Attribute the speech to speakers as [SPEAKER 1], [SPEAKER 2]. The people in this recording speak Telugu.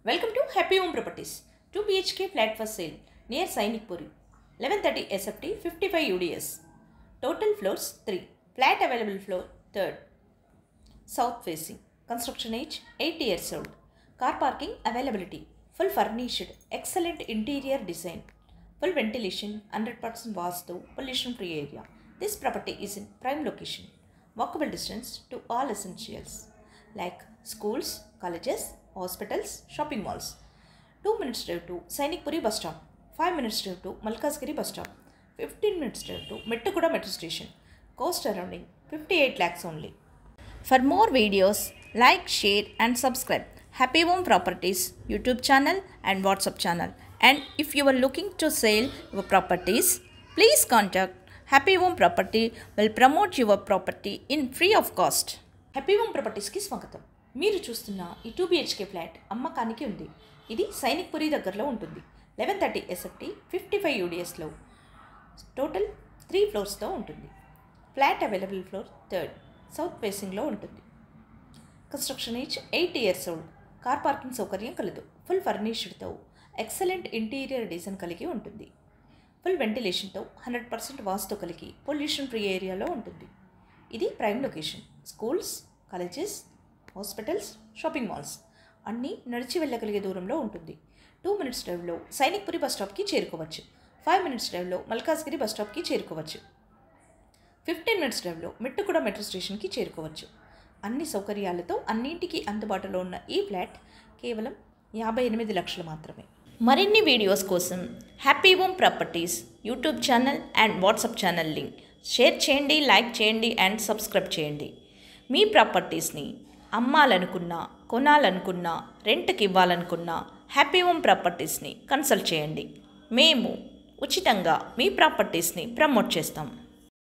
[SPEAKER 1] Welcome to Happy Home Properties. 2 BHK flat for sale near Sainik Puri. 1130 SFT 55 UDS. Total floors 3. Flat available floor 3rd. South facing. Construction age 8 years old. Car parking availability. Full furnished. Excellent interior design. Full ventilation. 100% vastu. Pollution free area. This property is in prime location. Walkable distance to all essentials like schools, colleges, hospitals, shopping malls. 2 minutes drive to Sainik Puri bus stop. 5 minutes drive to Malkasgiri bus stop. 15 minutes drive to Mettakuda metro station. Cost surrounding 58 lakhs only. For more videos, like, share and subscribe Happy Home Properties YouTube channel and WhatsApp channel. And if you are looking to sell your properties, please contact Happy Home Property will promote your property in free of cost. Happy home ప్రాపర్టీస్కి స్వాగతం. మీరు చూస్తున్న ఈ 2 BHK ఫ్లాట్ అమ్మకానికి ఉంది. ఇది సైనిక్ పురి దగ్గరలో ఉంటుంది. 1130 SFT 55 UDSలో టోటల్ 3 ఫ్లోర్స్తో ఉంటుంది. Flat available floor 3rd south ఫేసింగ్లో ఉంటుంది. Construction age 8 years old. Car parking సౌకర్యం కలదు. ఫుల్ ఫర్నిష్డ్తో ఎక్సలెంట్ ఇంటీరియర్ డిజైన్ కలిగి ఉంటుంది. ఫుల్ వెంటిలేషన్తో 100% వాస్తు కలిగి పొల్యూషన్ ఫ్రీ ఏరియాలో ఉంటుంది. ఇది prime location. Schools, colleges, hospitals, shopping malls అన్నీ నడిచి వెళ్ళగలిగే దూరంలో ఉంటుంది. 2 minutes డ్రైవ్లో సైనిక్ పురి బస్ స్టాప్కి చేరుకోవచ్చు. 5 minutes డ్రైవ్లో మల్కాజ్గిరి బస్ స్టాప్కి చేరుకోవచ్చు. 15 minutes డ్రైవ్లో మెట్టుకుడ మెట్రో స్టేషన్కి చేరుకోవచ్చు. అన్ని సౌకర్యాలతో అన్నింటికీ అందుబాటులో ఉన్న ఈ ఫ్లాట్ కేవలం 58 లక్షలు మాత్రమే. మరిన్ని వీడియోస్ కోసం happy home properties YouTube channel and WhatsApp channel link share చేయండి, లైక్ చేయండి అండ్ సబ్స్క్రైబ్ చేయండి. మీ ప్రాపర్టీస్ని అమ్మాలనుకున్నా, కొనాలనుకున్నా, రెంట్కి ఇవ్వాలనుకున్నా హ్యాపీ హోమ్ ప్రాపర్టీస్ని కన్సల్ట్ చేయండి. మేము ఉచితంగా మీ ప్రాపర్టీస్ని ప్రమోట్ చేస్తాం.